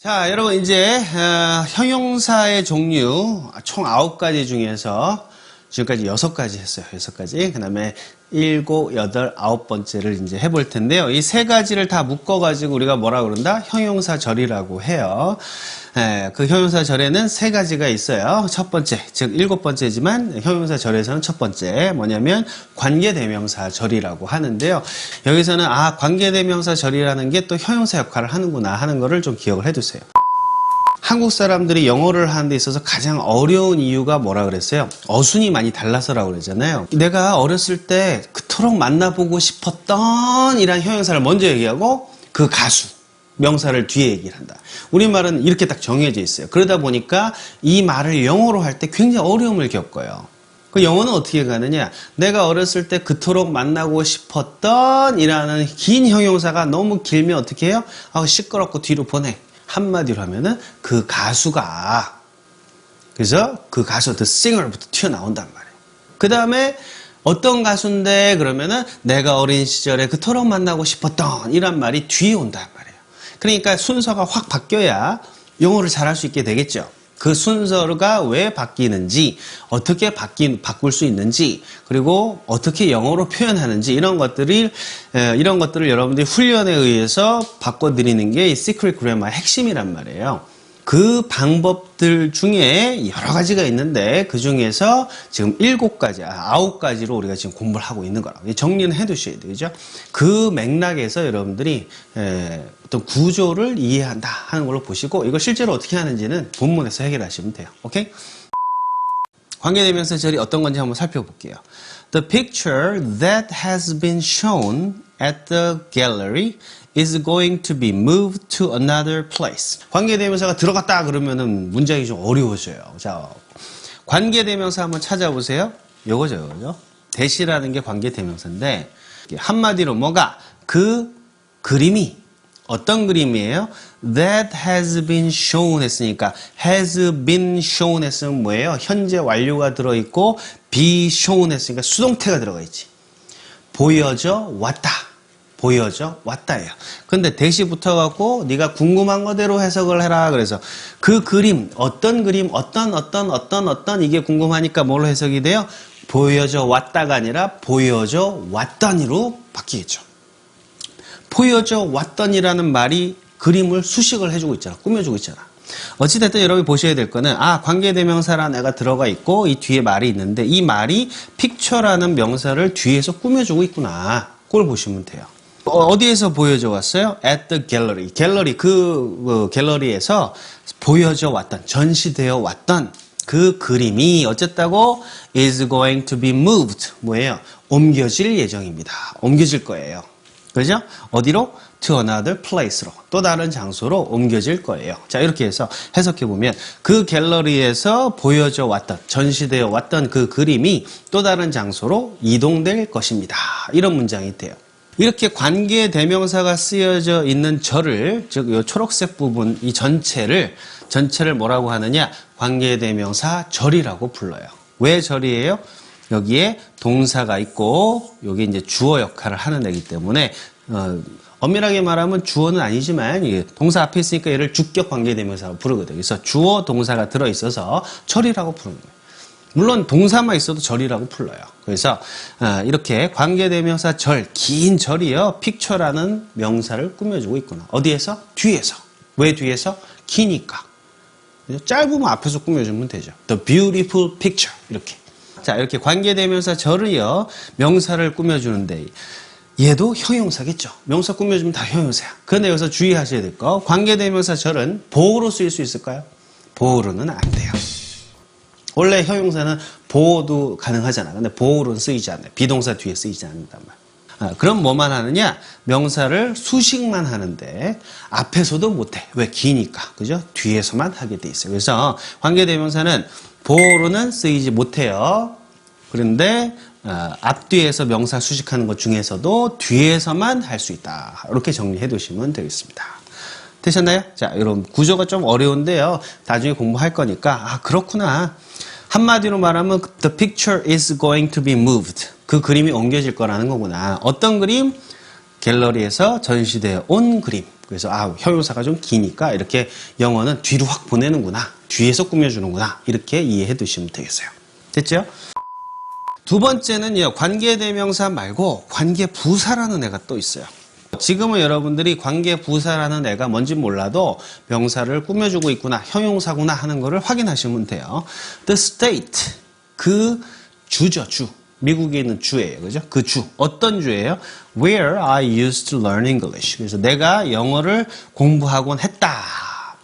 자, 여러분 이제 형용사의 종류 총 9가지 중에서 지금까지 6가지 했어요. 6가지. 그다음에 7, 8, 9번째를 이제 해볼 텐데요. 이 3가지를 다 묶어가지고 우리가 뭐라 그런다? 형용사절이라고 해요. 그 형용사절에는 3가지가 있어요. 첫 번째, 즉 7번째지만 형용사절에서는 첫 번째 뭐냐면 관계대명사절이라고 하는데요. 여기서는 관계대명사절이라는 게 또 형용사 역할을 하는구나 하는 거를 좀 기억을 해두세요. 한국 사람들이 영어를 하는 데 있어서 가장 어려운 이유가 뭐라 그랬어요? 어순이 많이 달라서라고 그러잖아요. 내가 어렸을 때 그토록 만나보고 싶었던 이란 형용사를 먼저 얘기하고 그 가수, 명사를 뒤에 얘기를 한다. 우리말은 이렇게 딱 정해져 있어요. 그러다 보니까 이 말을 영어로 할 때 굉장히 어려움을 겪어요. 그 영어는 어떻게 가느냐? 내가 어렸을 때 그토록 만나고 싶었던 이라는 긴 형용사가 너무 길면 어떻게 해요? 시끄럽고 뒤로 보내. 한마디로 하면은 그 가수가, 그래서 그 가수 the singer부터 튀어나온단 말이에요. 그 다음에 어떤 가수인데 그러면은 내가 어린 시절에 그토록 만나고 싶었던 이란 말이 뒤에 온단 말이에요. 그러니까 순서가 확 바뀌어야 영어를 잘할 수 있게 되겠죠. 그 순서가 왜 바뀌는지, 어떻게 바꿀 수 있는지, 그리고 어떻게 영어로 표현하는지 이런 것들을 여러분들이 훈련에 의해서 바꿔드리는 게 이 시크릿 그래머의 핵심이란 말이에요. 그 방법들 중에 여러 가지가 있는데 그 중에서 지금 9가지로 우리가 지금 공부를 하고 있는 거라고 정리는 해두셔야 되죠. 그 맥락에서 여러분들이 어떤 구조를 이해한다 하는 걸로 보시고 이걸 실제로 어떻게 하는지는 본문에서 해결하시면 돼요. 오케이? 관계대명사절이 어떤 건지 한번 살펴볼게요. The picture that has been shown at the gallery is going to be moved to another place. 관계대명사가 들어갔다 그러면은 문장이 좀 어려워져요. 자, 관계대명사 한번 찾아보세요. 요거죠. 대시라는 게 관계대명사인데 한마디로 뭐가 그 그림이 어떤 그림이에요? That has been shown 했으니까 has been shown 했으면 뭐예요? 현재 완료가 들어있고 be shown 했으니까 수동태가 들어가 있지. 보여져 왔다. 보여져 왔다예요. 근데 대시 붙어갖고 네가 궁금한 거대로 해석을 해라. 그래서 그 그림, 어떤 이게 궁금하니까 뭘로 해석이 돼요? 보여져 왔다가 아니라 보여져 왔더니로 바뀌겠죠. 보여져 왔더니라는 말이 그림을 수식을 해주고 있잖아. 꾸며주고 있잖아. 어찌됐든 여러분이 보셔야 될 거는 관계대명사라는 애가 들어가 있고 이 뒤에 말이 있는데 이 말이 picture라는 명사를 뒤에서 꾸며주고 있구나. 그걸 보시면 돼요. 어디에서 보여져 왔어요? At the gallery. 갤러리에서 보여져 왔던, 전시되어 왔던 그 그림이 어쨌다고 is going to be moved. 뭐예요? 옮겨질 예정입니다. 옮겨질 거예요. 그죠? 어디로? To another place로. 또 다른 장소로 옮겨질 거예요. 자, 이렇게 해서 해석해보면 그 갤러리에서 보여져 왔던, 전시되어 왔던 그 그림이 또 다른 장소로 이동될 것입니다. 이런 문장이 돼요. 이렇게 관계대명사가 쓰여져 있는 절을, 즉, 이 초록색 부분, 이 전체를 뭐라고 하느냐? 관계대명사 절이라고 불러요. 왜 절이에요? 여기에 동사가 있고, 여기 이제 주어 역할을 하는 애기 때문에, 엄밀하게 말하면 주어는 아니지만, 동사 앞에 있으니까 얘를 주격 관계대명사라고 부르거든요. 그래서 주어 동사가 들어있어서 절이라고 부르는 거예요. 물론 동사만 있어도 절이라고 불러요. 그래서 이렇게 관계대명사 절, 긴 절이요. picture라는 명사를 꾸며주고 있구나. 어디에서? 뒤에서. 왜 뒤에서? 기니까. 짧으면 앞에서 꾸며주면 되죠. The beautiful picture. 이렇게. 자, 이렇게 관계대명사 절이요. 명사를 꾸며주는데 얘도 형용사겠죠. 명사 꾸며주면 다 형용사야. 그런데 여기서 주의하셔야 될 거. 관계대명사 절은 보호로 쓰일 수 있을까요? 보호로는 안 돼요. 원래 형용사는 보호도 가능하잖아. 근데 보호로는 쓰이지 않아요. 비동사 뒤에 쓰이지 않는단 말이야. 그럼 뭐만 하느냐? 명사를 수식만 하는데 앞에서도 못해. 왜? 기니까. 그죠? 뒤에서만 하게 돼 있어요. 그래서 관계대명사는 보호로는 쓰이지 못해요. 그런데 앞뒤에서 명사 수식하는 것 중에서도 뒤에서만 할 수 있다. 이렇게 정리해 두시면 되겠습니다. 되셨나요? 자, 여러분 구조가 좀 어려운데요. 나중에 공부할 거니까 그렇구나. 한마디로 말하면 the picture is going to be moved. 그 그림이 옮겨질 거라는 거구나. 어떤 그림? 갤러리에서 전시되어 온 그림. 그래서 형용사가 좀 기니까 이렇게 영어는 뒤로 확 보내는구나. 뒤에서 꾸며주는구나. 이렇게 이해해 두시면 되겠어요. 됐죠? 두 번째는요. 관계대명사 말고 관계부사라는 애가 또 있어요. 지금은 여러분들이 관계부사라는 애가 뭔지 몰라도 명사를 꾸며주고 있구나. 형용사구나 하는 거를 확인하시면 돼요. The state. 그 주죠. 주. 미국에 있는 주예요. 그죠? 그 주. 어떤 주예요? Where I used to learn English. 그래서 내가 영어를 공부하곤 했다.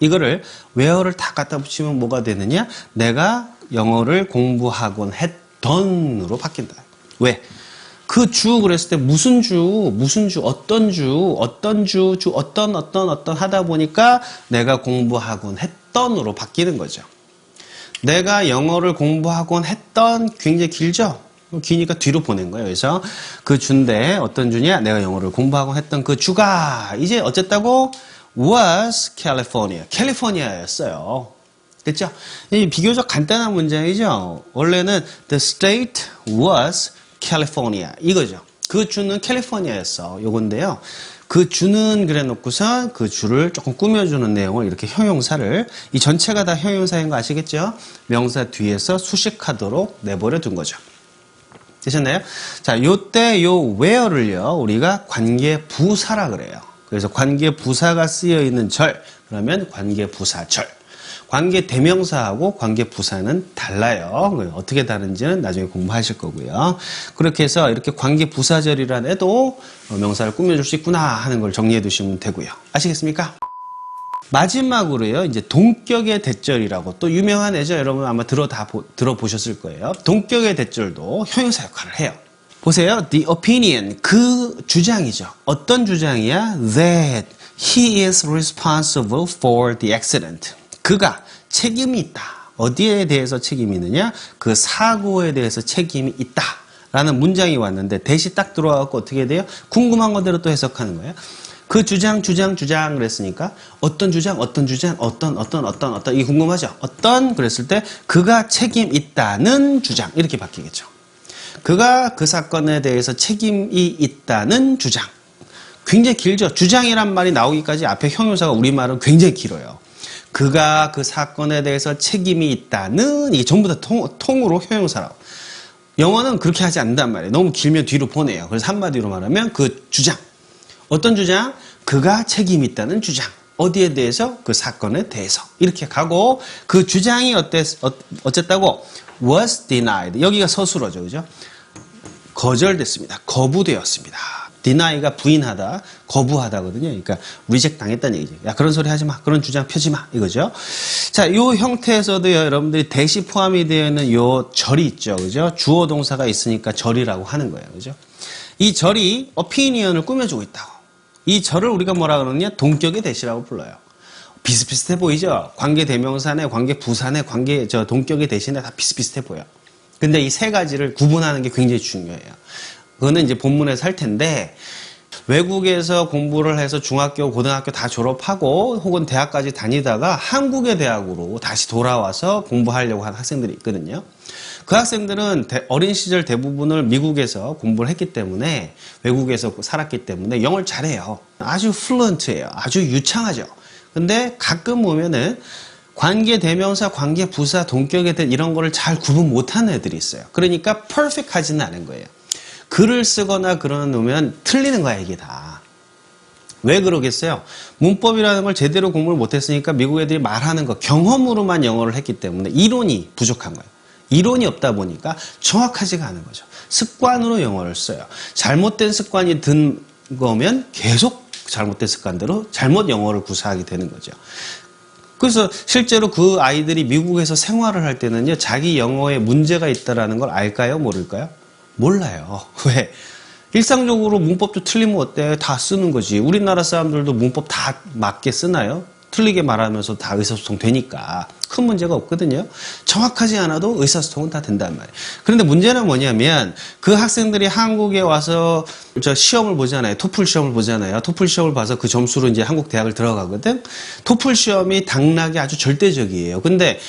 이거를 where를 다 갖다 붙이면 뭐가 되느냐? 내가 영어를 공부하곤 했던으로 바뀐다. 왜? 그 주 그랬을 때 무슨 주, 어떤 하다 보니까 내가 공부하곤 했던으로 바뀌는 거죠. 내가 영어를 공부하곤 했던 굉장히 길죠? 기니까 뒤로 보낸 거예요. 그래서 그 주인데 어떤 주냐? 내가 영어를 공부하곤 했던 그 주가 이제 어쨌다고? was California. 캘리포니아였어요. 됐죠? 이 비교적 간단한 문장이죠. 원래는 the state was California 이거죠. 그 주는 캘리포니아였어. 요건데요. 그 주는 그래 놓고서 그 주를 조금 꾸며주는 내용을 이렇게 형용사를 이 전체가 다 형용사인 거 아시겠죠? 명사 뒤에서 수식하도록 내버려 둔 거죠. 되셨나요? 자, 요때 요 where를요, 우리가 관계부사라 그래요. 그래서 관계부사가 쓰여 있는 절, 그러면 관계부사절. 관계대명사하고 관계부사는 달라요. 어떻게 다른지는 나중에 공부하실 거고요. 그렇게 해서 이렇게 관계부사절이라는 애도 명사를 꾸며줄 수 있구나 하는 걸 정리해 두시면 되고요. 아시겠습니까? 마지막으로요, 이제 동격의 대절이라고 또 유명한 애죠. 여러분 아마 들어보셨을 거예요. 동격의 대절도 형용사 역할을 해요. 보세요. The opinion, 그 주장이죠. 어떤 주장이야? That he is responsible for the accident. 그가 책임이 있다. 어디에 대해서 책임이 있느냐? 그 사고에 대해서 책임이 있다. 라는 문장이 왔는데 대시 딱 들어와갖고 어떻게 돼요? 궁금한 거대로 또 해석하는 거예요. 그 주장 그랬으니까 어떤 주장 어떤 이 궁금하죠? 어떤 그랬을 때 그가 책임 있다는 주장 이렇게 바뀌겠죠. 그가 그 사건에 대해서 책임이 있다는 주장. 굉장히 길죠. 주장이란 말이 나오기까지 앞에 형용사가 우리말은 굉장히 길어요. 그가 그 사건에 대해서 책임이 있다는 이게 전부 다 통으로 형용사라고. 영어는 그렇게 하지 않는단 말이에요. 너무 길면 뒤로 보내요. 그래서 한마디로 말하면 그 주장. 어떤 주장? 그가 책임이 있다는 주장. 어디에 대해서? 그 사건에 대해서. 이렇게 가고 그 주장이 어쨌다고? was denied. 여기가 서술어죠. 그죠? 거절됐습니다. 거부되었습니다. deni가 부인하다, 거부하다거든요. 그러니까 reject 당했다는 얘기죠. 야, 그런 소리 하지 마. 그런 주장 펴지 마. 이거죠. 자, 요 형태에서도 여러분들이 대시 포함이 되어 있는 요 절이 있죠. 그죠? 주어 동사가 있으니까 절이라고 하는 거예요. 그죠? 이 절이 opinion을 꾸며주고 있다고. 이 절을 우리가 뭐라 그러느냐? 동격의 대시라고 불러요. 비슷비슷해 보이죠? 관계대명사네, 관계부사네, 동격의 대시네 다 비슷비슷해 보여. 근데 이 세 가지를 구분하는 게 굉장히 중요해요. 그거는 이제 본문에서 할 텐데, 외국에서 공부를 해서 중학교, 고등학교 다 졸업하고 혹은 대학까지 다니다가 한국의 대학으로 다시 돌아와서 공부하려고 하는 학생들이 있거든요. 그 학생들은 어린 시절 대부분을 미국에서 공부를 했기 때문에, 외국에서 살았기 때문에 영어를 잘해요. 아주 플루언트예요. 아주 유창하죠. 근데 가끔 보면은 관계대명사, 관계부사, 동격에 대한 이런 거를 잘 구분 못하는 애들이 있어요. 그러니까 퍼펙트하지는 않은 거예요. 글을 쓰거나 그러면 틀리는 거야, 이게 다. 왜 그러겠어요? 문법이라는 걸 제대로 공부를 못했으니까 미국 애들이 말하는 거, 경험으로만 영어를 했기 때문에 이론이 부족한 거예요. 이론이 없다 보니까 정확하지가 않은 거죠. 습관으로 영어를 써요. 잘못된 습관이 든 거면 계속 잘못된 습관대로 잘못 영어를 구사하게 되는 거죠. 그래서 실제로 그 아이들이 미국에서 생활을 할 때는요, 자기 영어에 문제가 있다는 걸 알까요? 모를까요? 몰라요. 왜? 일상적으로 문법도 틀리면 어때? 다 쓰는 거지. 우리나라 사람들도 문법 다 맞게 쓰나요? 틀리게 말하면서 다 의사소통 되니까 큰 문제가 없거든요. 정확하지 않아도 의사소통은 다 된단 말이에요. 그런데 문제는 뭐냐면 그 학생들이 한국에 와서 시험을 보잖아요. 토플 시험을 보잖아요. 토플 시험을 봐서 그 점수로 이제 한국 대학을 들어가거든. 토플 시험이 당락이 아주 절대적이에요. 근데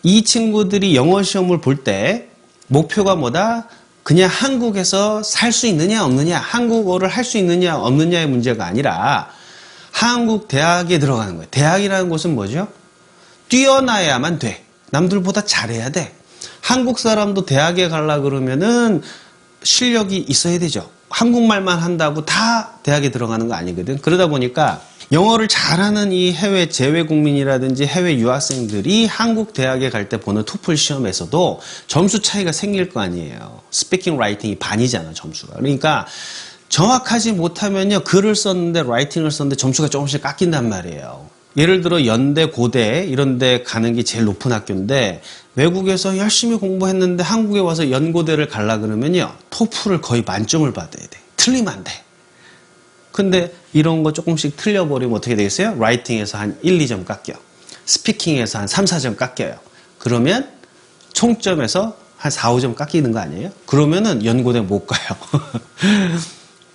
이 친구들이 영어 시험을 볼 때 목표가 뭐다? 그냥 한국에서 살 수 있느냐 없느냐, 한국어를 할 수 있느냐 없느냐의 문제가 아니라 한국 대학에 들어가는 거예요. 대학이라는 곳은 뭐죠? 뛰어나야만 돼. 남들보다 잘해야 돼. 한국 사람도 대학에 가려고 그러면은 실력이 있어야 되죠. 한국말만 한다고 다 대학에 들어가는 거 아니거든. 그러다 보니까 영어를 잘하는 이 해외 재외국민이라든지 해외 유학생들이 한국 대학에 갈 때 보는 토플 시험에서도 점수 차이가 생길 거 아니에요. 스피킹, 라이팅이 반이잖아, 점수가. 그러니까 정확하지 못하면요, 글을 썼는데, 라이팅을 썼는데 점수가 조금씩 깎인단 말이에요. 예를 들어 연대, 고대 이런 데 가는 게 제일 높은 학교인데 외국에서 열심히 공부했는데 한국에 와서 연고대를 가려 그러면요, 토플을 거의 만점을 받아야 돼. 틀리면 안 돼. 근데 이런 거 조금씩 틀려버리면 어떻게 되겠어요? 라이팅에서 한 1, 2점 깎여. 스피킹에서 한 3, 4점 깎여요. 그러면 총점에서 한 4, 5점 깎이는 거 아니에요? 그러면은 연고대 못 가요.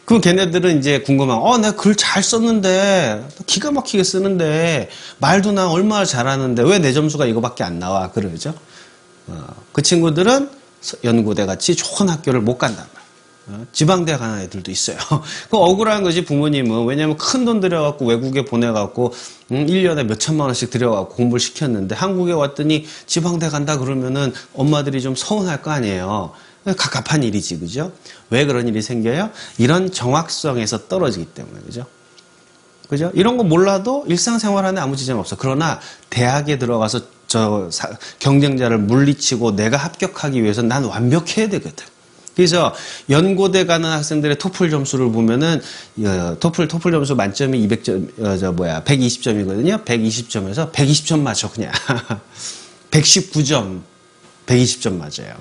그럼 걔네들은 이제 궁금한, 내가 글 잘 썼는데, 기가 막히게 쓰는데, 말도 나 얼마나 잘하는데, 왜 내 점수가 이거밖에 안 나와? 그러죠? 그 친구들은 연고대 같이 좋은 학교를 못 간단 말이에요. 지방대 가는 애들도 있어요. 그 억울한 거지, 부모님은. 왜냐면 큰 돈 들여갖고 외국에 보내갖고, 1년에 몇 천만 원씩 들여갖고 공부를 시켰는데, 한국에 왔더니 지방대 간다 그러면은 엄마들이 좀 서운할 거 아니에요. 갑갑한 일이지, 그죠? 왜 그런 일이 생겨요? 이런 정확성에서 떨어지기 때문에, 그죠? 그죠? 이런 거 몰라도 일상생활 안에 아무 지장 없어. 그러나 대학에 들어가서 경쟁자를 물리치고 내가 합격하기 위해서 난 완벽해야 되거든. 그래서 연고대 가는 학생들의 토플 점수를 보면은 토플 점수 만점이 120점이거든요. 120점에서 120점 맞아, 그냥. 119점, 120점 맞아요.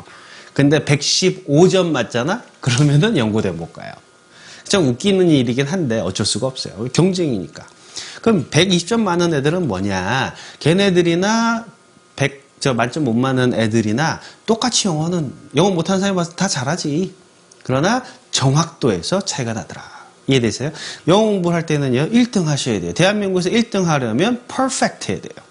근데 115점 맞잖아? 그러면은 연고대 못 가요. 좀 웃기는 일이긴 한데 어쩔 수가 없어요. 경쟁이니까. 그럼 120점 많은 애들은 뭐냐? 걔네들이나 만점 못 많은 애들이나 똑같이 영어 못하는 사람이 봐서 다 잘하지. 그러나 정확도에서 차이가 나더라. 이해되세요? 영어 공부를 할 때는요, 1등 하셔야 돼요. 대한민국에서 1등 하려면 퍼펙트 해야 돼요.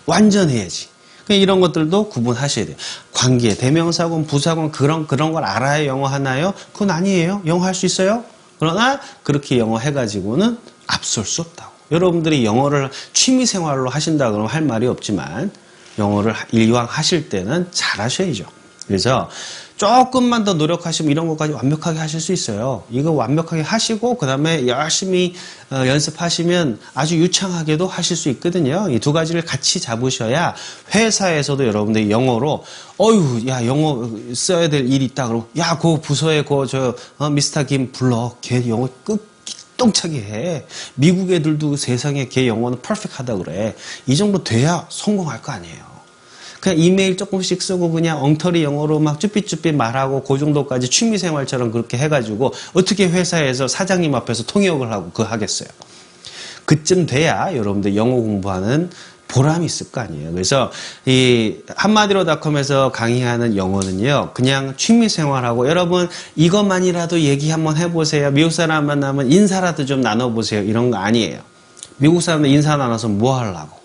완전 해야지. 이런 것들도 구분하셔야 돼요. 관계, 대명사군, 부사군 그런 걸 알아야 영어 하나요? 그건 아니에요. 영어 할 수 있어요? 그러나 그렇게 영어 해가지고는 앞설 수 없다고. 여러분들이 영어를 취미생활로 하신다 그러면 할 말이 없지만 영어를 이왕 하실 때는 잘 하셔야죠. 그래서 조금만 더 노력하시면 이런 것까지 완벽하게 하실 수 있어요. 이거 완벽하게 하시고 그 다음에 열심히 연습하시면 아주 유창하게도 하실 수 있거든요. 이 두 가지를 같이 잡으셔야 회사에서도 여러분들이 영어로 야 영어 써야 될 일이 있다 그러면 야 그 부서에 미스터 김 불러. 걔 영어 똥차게 해. 미국 애들도 세상에 걔 영어는 퍼펙트하다 그래. 이 정도 돼야 성공할 거 아니에요. 그냥 이메일 조금씩 쓰고 그냥 엉터리 영어로 막 쭈삣쭈삣 말하고 그 정도까지 취미생활처럼 그렇게 해가지고 어떻게 회사에서 사장님 앞에서 통역을 하고 그거 하겠어요. 그쯤 돼야 여러분들 영어 공부하는 보람이 있을 거 아니에요. 그래서 이 한마디로닷컴에서 강의하는 영어는요, 그냥 취미생활하고 여러분 이것만이라도 얘기 한번 해보세요. 미국 사람 만나면 인사라도 좀 나눠보세요. 이런 거 아니에요. 미국 사람들 인사 나눠서 뭐 하려고.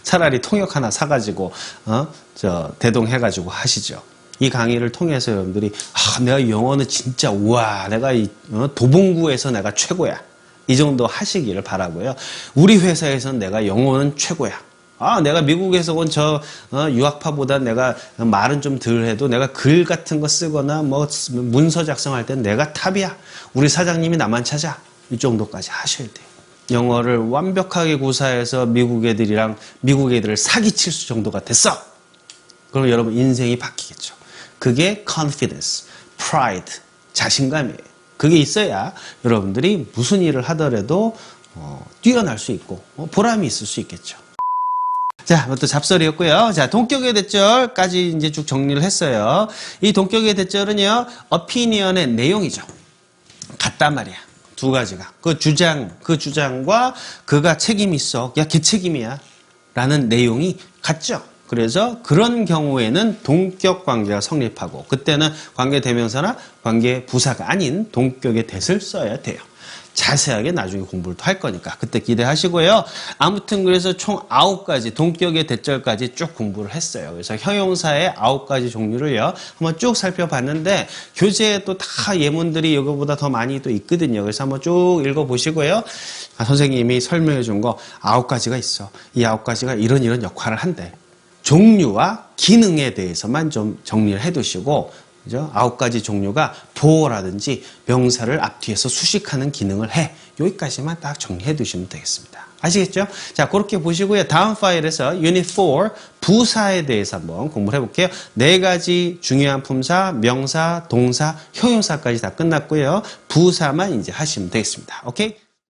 차라리 통역 하나 사가지고 대동해가지고 하시죠. 이 강의를 통해서 여러분들이 내가 영어는 진짜 우와 내가 도봉구에서 내가 최고야. 이 정도 하시기를 바라고요. 우리 회사에서는 내가 영어는 최고야. 내가 미국에서 온 유학파보다 내가 말은 좀 덜 해도 내가 글 같은 거 쓰거나 문서 작성할 땐 내가 탑이야. 우리 사장님이 나만 찾아. 이 정도까지 하셔야 돼요. 영어를 완벽하게 구사해서 미국 애들을 사기칠 수 정도가 됐어. 그럼 여러분 인생이 바뀌겠죠. 그게 confidence, pride, 자신감이에요. 그게 있어야 여러분들이 무슨 일을 하더라도 뛰어날 수 있고 보람이 있을 수 있겠죠. 자, 이것도 잡설이었고요. 자, 동격의 대절까지 이제 쭉 정리를 했어요. 이 동격의 대절은요, opinion의 내용이죠. 같단 말이야. 두 가지가. 그 주장과 그가 책임이 있어. 야, 걔 책임이야. 라는 내용이 같죠. 그래서 그런 경우에는 동격 관계가 성립하고 그때는 관계 대명사나 관계 부사가 아닌 동격의 대를 써야 돼요. 자세하게 나중에 공부를 또 할 거니까 그때 기대하시고요. 아무튼 그래서 총 9가지 동격의 대절까지 쭉 공부를 했어요. 그래서 형용사의 9가지 종류를요. 한번 쭉 살펴봤는데 교재에 또 다 예문들이 이거보다 더 많이 또 있거든요. 그래서 한번 쭉 읽어보시고요. 선생님이 설명해 준 거 9가지가 있어. 이 9가지가 이런 역할을 한대. 종류와 기능에 대해서만 좀 정리를 해 두시고, 그죠? 9가지 종류가 도어라든지 명사를 앞뒤에서 수식하는 기능을 해. 여기까지만 딱 정리해 두시면 되겠습니다. 아시겠죠? 자, 그렇게 보시고요. 다음 파일에서 유닛 4 부사에 대해서 한번 공부를 해볼게요. 4가지 중요한 품사, 명사, 동사, 형용사까지 다 끝났고요. 부사만 이제 하시면 되겠습니다. 오케이?